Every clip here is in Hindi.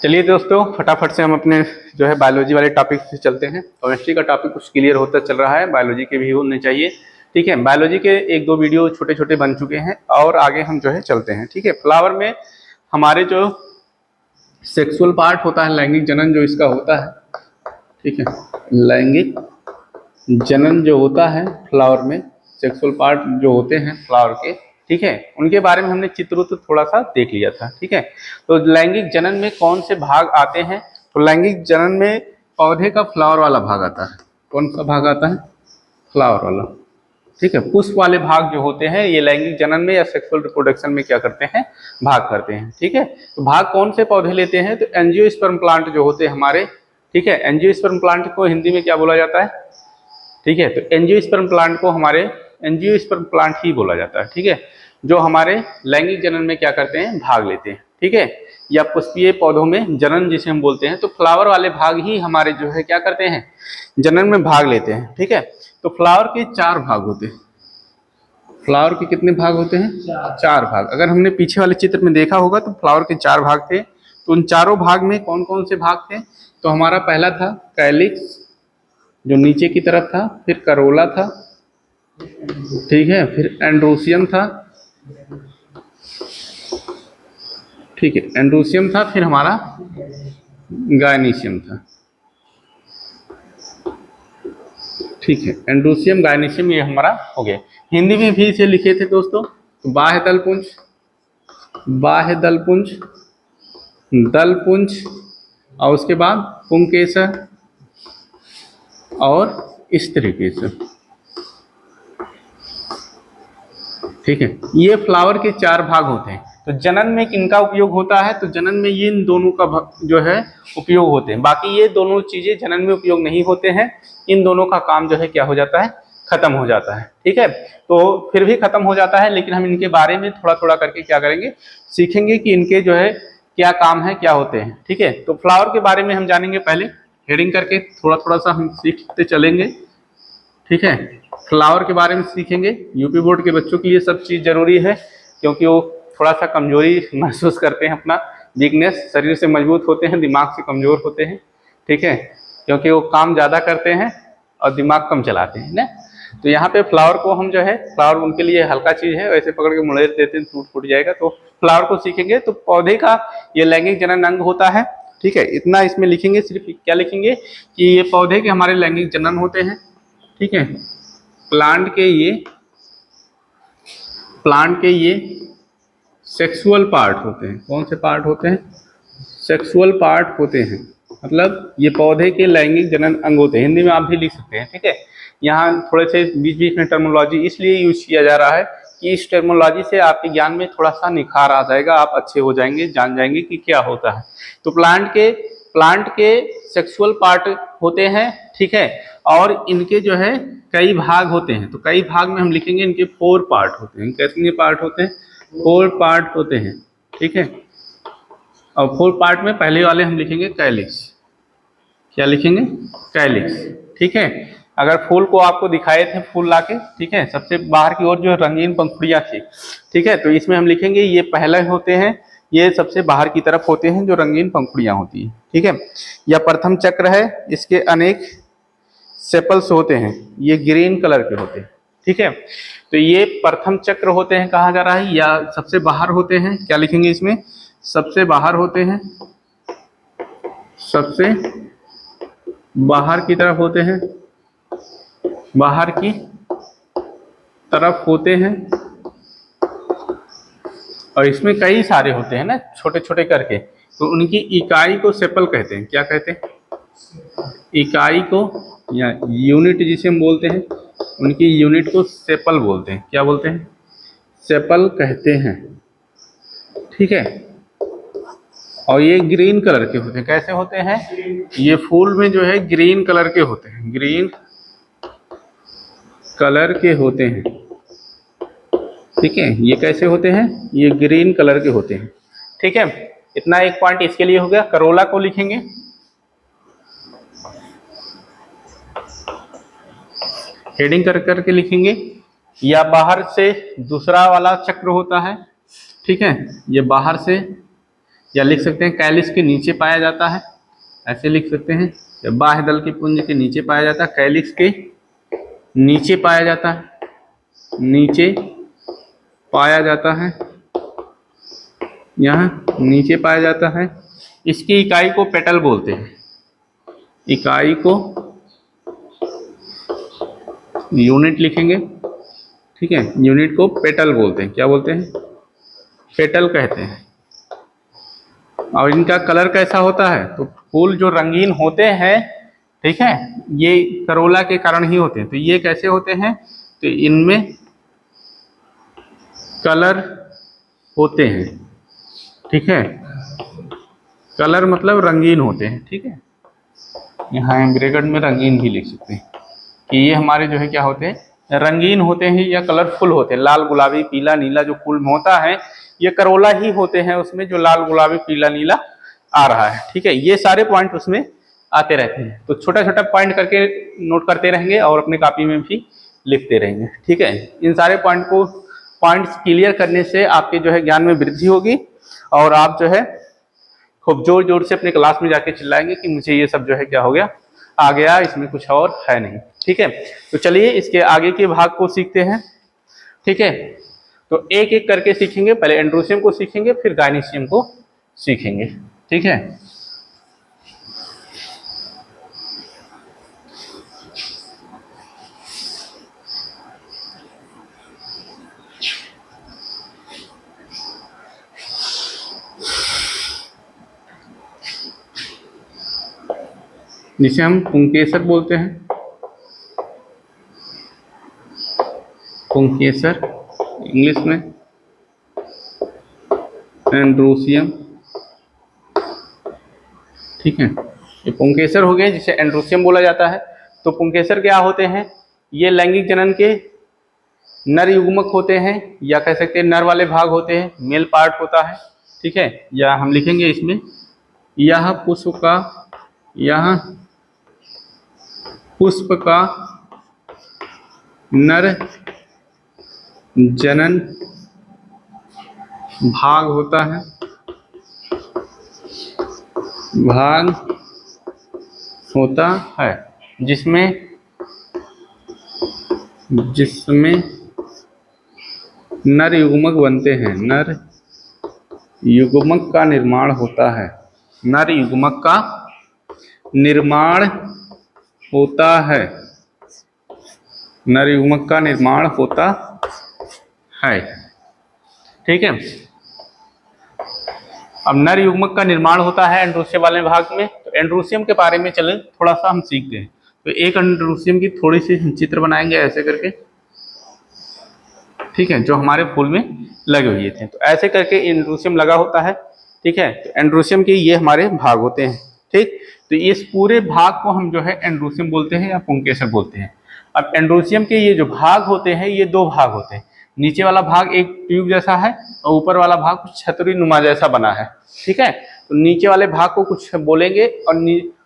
चलिए दोस्तों, फटाफट से हम अपने जो है बायोलॉजी वाले टॉपिक से चलते हैं। केमिस्ट्री का टॉपिक कुछ क्लियर होता चल रहा है, बायोलॉजी के भी होने चाहिए। ठीक है, बायोलॉजी के एक दो वीडियो छोटे छोटे बन चुके हैं और आगे हम जो है चलते हैं। ठीक है, फ्लावर में हमारे जो सेक्सुअल पार्ट होता है, लैंगिक जनन जो इसका होता है, ठीक है, लैंगिक जनन जो होता है फ्लावर में, सेक्सुअल पार्ट जो होते हैं फ्लावर के, ठीक है, उनके बारे में हमने चित्र तो थोड़ा सा देख लिया था। ठीक है, तो लैंगिक जनन में कौन से भाग आते हैं? तो लैंगिक जनन में पौधे का फ्लावर वाला भाग आता है। कौन सा भाग आता है? फ्लावर वाला। ठीक है, पुष्प वाले भाग जो होते हैं ये लैंगिक जनन में या सेक्सुअल रिप्रोडक्शन में क्या करते हैं? भाग करते हैं। ठीक है, तो भाग कौन से पौधे लेते हैं? तो एंजियोस्पर्म प्लांट जो होते हैं हमारे, ठीक है, एंजियोस्पर्म प्लांट को हिंदी में क्या बोला जाता है? ठीक है, तो एंजियोस्पर्म प्लांट को हमारे एंजियोस्पर्म प्लांट ही बोला जाता है। ठीक है, जो हमारे लैंगिक जनन में क्या करते हैं? भाग लेते हैं। ठीक है, या पुष्पीय पौधों में जनन जिसे हम बोलते हैं, तो फ्लावर वाले भाग ही हमारे जो है क्या करते हैं? जनन में भाग लेते हैं। ठीक है, तो फ्लावर के 4 भाग होते हैं। फ्लावर के कितने भाग होते हैं? 4 भाग। अगर हमने पीछे वाले चित्र में देखा होगा तो फ्लावर के 4 भाग थे। तो उन चारों भाग में कौन कौन से भाग थे? तो हमारा पहला था कैलिक्स जो नीचे की तरफ था, फिर करोला था, ठीक है, फिर एंड्रोसियम था, ठीक है, एंड्रोसियम था, फिर हमारा गायनीशियम था। ठीक है, एंड्रोसियम गायनीशियम ये हमारा हो गया। हिंदी में भी इसे लिखे थे दोस्तों, तो बाह्य दलपुंज, बाह्य दलपुंज, दलपुंज, और उसके बाद पुंकेसर और स्त्रीकेसर। ठीक है, ये फ्लावर के 4 भाग होते हैं। तो जनन में किनका उपयोग होता है? तो जनन में ये इन दोनों का जो है उपयोग होते हैं। बाकी ये दोनों चीजें जनन में उपयोग नहीं होते हैं। इन दोनों का काम जो है क्या हो जाता है? खत्म हो जाता है। ठीक है, तो फिर भी खत्म हो जाता है, लेकिन हम इनके बारे में थोड़ा थोड़ा करके क्या करेंगे? सीखेंगे कि इनके जो है क्या काम है, क्या होते हैं। ठीक है, तो फ्लावर के बारे में हम जानेंगे। पहले हेडिंग करके थोड़ा थोड़ा सा हम सीखते चलेंगे। ठीक है, फ्लावर के बारे में सीखेंगे। यूपी बोर्ड के बच्चों के लिए सब चीज़ जरूरी है, क्योंकि वो थोड़ा सा कमजोरी महसूस करते हैं, अपना वीकनेस, शरीर से मजबूत होते हैं, दिमाग से कमजोर होते हैं। ठीक है, क्योंकि वो काम ज़्यादा करते हैं और दिमाग कम चलाते हैं ना। तो यहाँ पे फ्लावर को हम जो है, फ्लावर उनके लिए हल्का चीज़ है, वैसे पकड़ के मुड़ेर देते हैं टूट फूट जाएगा। तो फ्लावर को सीखेंगे। तो पौधे का ये लैंगिक जनन अंग होता है। ठीक है, इतना इसमें लिखेंगे। सिर्फ क्या लिखेंगे कि ये पौधे के हमारे लैंगिक जनन होते हैं। ठीक है, प्लांट के ये सेक्सुअल पार्ट होते हैं। कौन से पार्ट होते हैं? सेक्सुअल पार्ट होते हैं, मतलब ये पौधे के लैंगिक जनन अंग होते हैं। हिंदी में आप भी लिख सकते हैं। ठीक है, यहाँ थोड़े से बीच बीच में टर्मोलॉजी इसलिए यूज किया जा रहा है कि इस टर्मोलॉजी से आपके ज्ञान में थोड़ा सा निखार आ जाएगा, आप अच्छे हो जाएंगे, जान जाएंगे कि क्या होता है। तो प्लांट के सेक्सुअल पार्ट होते हैं। ठीक है, और इनके जो है कई भाग होते हैं। तो कई भाग में हम लिखेंगे इनके 4 पार्ट होते हैं। कितने पार्ट होते हैं? 4 पार्ट होते हैं। ठीक है, और 4 पार्ट में पहले वाले हम लिखेंगे कैलिक्स। क्या लिखेंगे? कैलिक्स। ठीक है, अगर फूल को आपको दिखाए थे फूल लाके, ठीक है, सबसे बाहर की ओर जो रंगीन पंखुड़ियाँ थी, ठीक है, तो इसमें हम लिखेंगे ये पहले होते हैं, ये सबसे बाहर की तरफ होते हैं जो रंगीन पंखुड़ियाँ होती हैं। ठीक है, यह प्रथम चक्र है, इसके अनेक सेपल्स होते हैं, ये ग्रीन कलर के होते हैं। ठीक है, तो ये प्रथम चक्र होते हैं, कहा जा रहा है, या सबसे बाहर होते हैं। क्या लिखेंगे इसमें? सबसे बाहर होते हैं, सबसे बाहर की तरफ होते हैं, बाहर की तरफ होते हैं। और इसमें कई सारे होते हैं ना, छोटे छोटे करके, तो उनकी इकाई को सेपल कहते हैं। क्या कहते हैं? इकाई को या यूनिट जिसे हम बोलते हैं, उनकी यूनिट को सेपल बोलते हैं। क्या बोलते हैं? सेपल कहते हैं। ठीक है, और ये ग्रीन कलर के होते हैं। कैसे होते हैं? ये फूल में जो है ग्रीन कलर के होते हैं, ग्रीन कलर के होते हैं। ठीक है, ये कैसे होते हैं? ये ग्रीन कलर के होते हैं। ठीक है, इतना एक पॉइंट इसके लिए हो गया। करोला को लिखेंगे, हेडिंग कर करके लिखेंगे, या बाहर से दूसरा वाला चक्र होता है। ठीक है, ये बाहर से या लिख सकते हैं कैलिक्स के नीचे पाया जाता है, ऐसे लिख सकते हैं। या बाह्य दल के पुंज के नीचे पाया जाता है, कैलिक्स के नीचे पाया जाता है, नीचे पाया जाता है, यहाँ नीचे पाया जाता है। इसकी इकाई को पेटल बोलते हैं, इकाई को यूनिट लिखेंगे, ठीक है, यूनिट को पेटल बोलते हैं। क्या बोलते हैं? पेटल कहते हैं। और इनका कलर कैसा होता है? तो फूल जो रंगीन होते हैं, ठीक है, ये करोला के कारण ही होते हैं। तो ये कैसे होते हैं? तो इनमें कलर होते हैं, ठीक है, कलर मतलब रंगीन होते हैं, ठीक है। यहाँ ब्रैकेट में रंगीन भी लिख सकते हैं कि ये हमारे जो है क्या होते हैं, रंगीन होते हैं या कलरफुल होते हैं। लाल गुलाबी पीला नीला जो फूल में होता है, ये करोला ही होते हैं उसमें, जो लाल गुलाबी पीला नीला आ रहा है, ठीक है। ये सारे पॉइंट उसमें आते रहते हैं। तो छोटा छोटा पॉइंट करके नोट करते रहेंगे और अपनी कॉपी में भी लिखते रहेंगे, ठीक है। इन सारे पॉइंट्स क्लियर करने से आपके जो है ज्ञान में वृद्धि होगी और आप जो है खूब जोर जोर से अपने क्लास में जाके चिल्लाएंगे कि मुझे ये सब जो है क्या हो गया, आ गया, इसमें कुछ और है नहीं, ठीक है। तो चलिए इसके आगे के भाग को सीखते हैं, ठीक है। तो एक एक करके सीखेंगे, पहले एंड्रोसियम को सीखेंगे, फिर गायनीसियम को सीखेंगे, ठीक है। जिसे हम पुंकेसर बोलते हैं, पुंकेसर इंग्लिश में, एंड्रोसियम, ठीक है। ये पुंकेसर हो गए जिसे एंड्रोसियम बोला जाता है। तो पुंकेसर क्या होते हैं? ये लैंगिक जनन के नर युग्मक होते हैं, या कह सकते हैं नर वाले भाग होते हैं, मेल पार्ट होता है, ठीक है। या हम लिखेंगे इसमें, यह पुष्प का नर जनन भाग होता है, जिसमें नर युग्मक बनते हैं, नर युग्मक का निर्माण होता है, नर युग्मक का निर्माण होता है, नर युग्मक का निर्माण होता है, ठीक है। अब नर युग्मक का निर्माण होता है एंड्रोसियम वाले भाग में। तो एंड्रोसियम के बारे में चले थोड़ा सा हम सीखते हैं। तो एक एंड्रोसियम की थोड़ी सी चित्र बनाएंगे ऐसे करके, ठीक है, जो हमारे फूल में लगे हुए थे। तो ऐसे करके एंड्रोसियम लगा होता है, ठीक है। तो एंड्रोसियम के ये हमारे भाग होते हैं, ठीक। तो इस पूरे भाग को हम जो है एंड्रोसियम बोलते हैं या पुंकेसर बोलते हैं। अब एंड्रोसियम के ये जो भाग होते हैं, ये दो भाग होते हैं। नीचे वाला भाग एक ट्यूब जैसा है और ऊपर वाला भाग कुछ छतरी नुमा जैसा बना है, ठीक है। तो नीचे वाले भाग को कुछ बोलेंगे और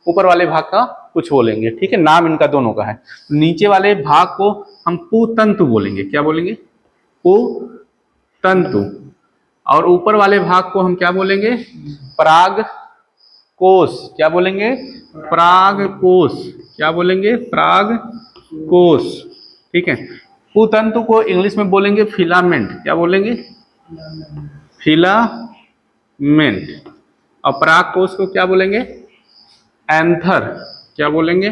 ऊपर वाले भाग का कुछ बोलेंगे, ठीक है। नाम इनका दोनों का है। नीचे वाले भाग को हम पुतंतु बोलेंगे। क्या बोलेंगे? पुतंतु। और ऊपर वाले भाग को हम क्या बोलेंगे? परागकोश। क्या बोलेंगे? परागकोश। क्या बोलेंगे? परागकोश, ठीक है। पुतंतु को इंग्लिश में बोलेंगे फिलामेंट। क्या बोलेंगे? फिलामेंट। और परागकोश को क्या बोलेंगे? एंथर। क्या बोलेंगे?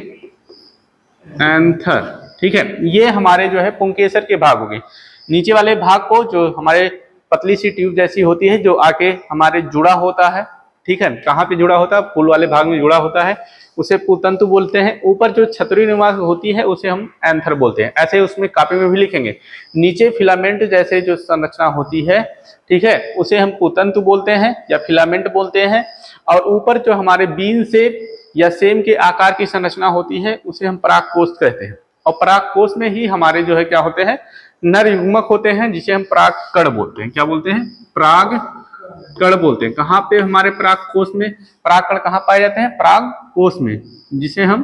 एंथर, ठीक है। ये हमारे जो है पुंकेसर के भाग हो गए। नीचे वाले भाग को, जो हमारे पतली सी ट्यूब जैसी होती है, जो आके हमारे जुड़ा होता है, ठीक है। कहाँ पे जुड़ा होता है? फूल वाले भाग में जुड़ा होता है, उसे पुतंतु बोलते हैं। ऊपर जो छतरी नुमा होती है उसे हम एंथर बोलते हैं। ऐसे उसमें कॉपी में भी लिखेंगे। नीचे फिलामेंट जैसे जो संरचना होती है, ठीक है, उसे हम पुतंतु बोलते हैं या फिलामेंट बोलते हैं। और ऊपर जो हमारे बीन शेप या सेम के आकार की संरचना होती है, उसे हम परागकोश कहते हैं। और परागकोश में ही हमारे जो है क्या होते हैं? नर युग्मक होते हैं, जिसे हम परागकण बोलते हैं। क्या बोलते हैं? परागकण बोलते हैं। कहाँ पे? हमारे परागकोश में। परागकण कहाँ पाए जाते हैं? परागकोश में, जिसे हम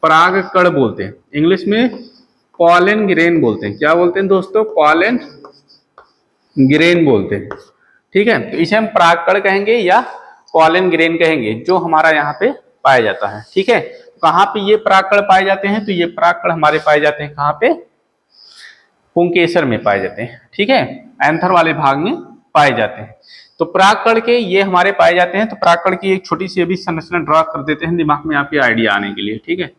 परागकण बोलते हैं। इंग्लिश में पॉलन ग्रेन बोलते हैं। क्या बोलते हैं दोस्तों? पॉलन ग्रेन बोलते हैं, ठीक है। तो इसे हम परागकण कहेंगे या पॉलन ग्रेन कहेंगे, जो हमारा यहाँ पे पाया जाता है। ठीक है, कहाँ पे ये परागकण पाए जाते हैं? तो ये परागकण हमारे पाए जाते हैं कहाँ पे? पुंकेसर में पाए जाते हैं। ठीक है, एंथर वाले भाग में पाए जाते हैं। तो परागकण के ये हमारे पाए जाते हैं। तो परागकण की एक छोटी सी अभी संरचना ड्रा कर देते हैं दिमाग में आपके आइडिया आने के लिए। ठीक है,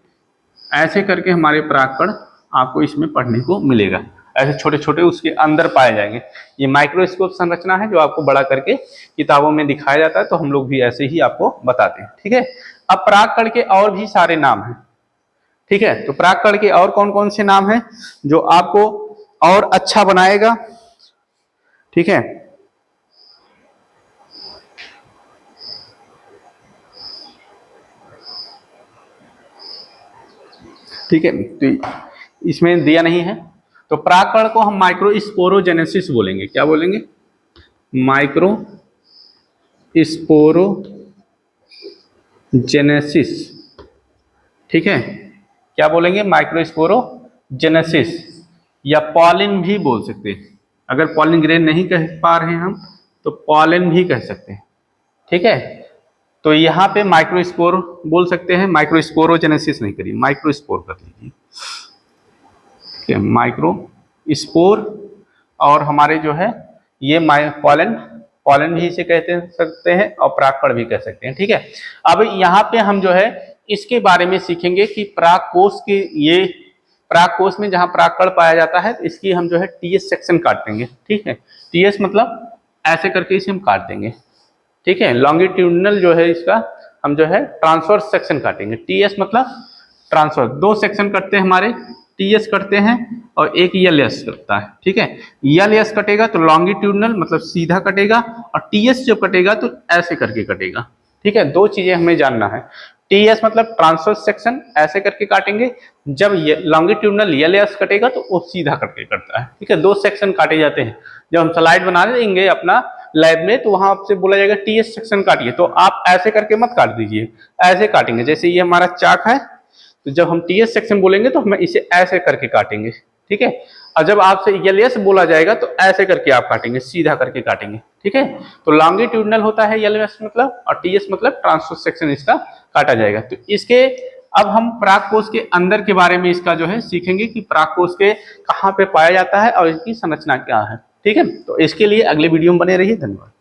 ऐसे करके हमारे परागकण आपको इसमें पढ़ने को मिलेगा। ऐसे छोटे छोटे उसके अंदर पाए जाएंगे। ये माइक्रोस्कोप संरचना है जो आपको बड़ा करके किताबों में दिखाया जाता है, तो हम लोग भी ऐसे ही आपको बताते हैं। ठीक है, अब परागकण के और भी सारे नाम हैं। ठीक है, तो परागकण के और कौन कौन से नाम हैं जो आपको और अच्छा बनाएगा? ठीक है, ठीक है, तो इसमें दिया नहीं है। तो परागकण को हम माइक्रोस्पोरोजेनेसिस बोलेंगे। क्या बोलेंगे? माइक्रोस्पोरोजेनेसिस। ठीक है, क्या बोलेंगे? माइक्रोस्पोरोजेनेसिस, या पॉलिन भी बोल सकते हैं। अगर पॉलिन ग्रेन नहीं कह पा रहे हैं हम, तो पॉलिन भी कह सकते हैं। ठीक है, तो यहाँ पे माइक्रोस्पोर बोल सकते हैं, माइक्रोस्पोरोजेनेसिस नहीं करिए, माइक्रोस्पोर कर लीजिए। ठीक है, माइक्रोस्पोर, और हमारे जो है ये पॉलन भी इसे कहते सकते हैं, और परागकण भी कह सकते हैं। ठीक है, अब यहाँ पे हम जो है इसके बारे में सीखेंगे कि परागकोश के, ये परागकोश में जहाँ परागकण पाया जाता है, इसकी हम जो है टीएस सेक्शन काट देंगे। ठीक है, टीएस मतलब ऐसे करके इसे हम काट देंगे। ठीक है, लॉन्गिट्यूडनल जो है इसका हम जो है ट्रांसवर्स सेक्शन काटेंगे। टीएस मतलब ट्रांसवर्स, दो सेक्शन कटते हैं हमारे, टीएस कटते हैं और एक एलएस कटता है। ठीक है, एलएस कटेगा तो लॉन्गिट्यूडनल मतलब सीधा कटेगा, और टीएस जब कटेगा तो ऐसे करके कटेगा। ठीक है, दो चीजें हमें जानना है। टीएस मतलब ट्रांसवर्स सेक्शन ऐसे करके काटेंगे, जब लॉन्गिट्यूडनल एलएस कटेगा तो वो सीधा करके कटता है। ठीक है, दो सेक्शन काटे जाते हैं। जब हम स्लाइड बना देंगे अपना लैब में, तो वहां आपसे बोला जाएगा टीएस सेक्शन काटिए, तो आप ऐसे करके मत काट दीजिए, ऐसे काटेंगे। जैसे ये हमारा चाक है, तो जब हम टीएस सेक्शन बोलेंगे तो हम इसे ऐसे करके काटेंगे। ठीक है, और जब आपसे एलएस बोला जाएगा तो ऐसे करके आप काटेंगे, सीधा करके काटेंगे। ठीक है, तो लॉन्गिट्यूडनल होता है एलएस मतलब, और टीएस मतलब ट्रांसवर्स सेक्शन इसका काटा जाएगा। तो इसके अब हम परागकोश के अंदर के बारे में इसका जो है सीखेंगे कि परागकोश के कहाँ पे पाया जाता है और इसकी संरचना क्या है। ठीक है, तो इसके लिए अगले वीडियो में बने रहिए। धन्यवाद।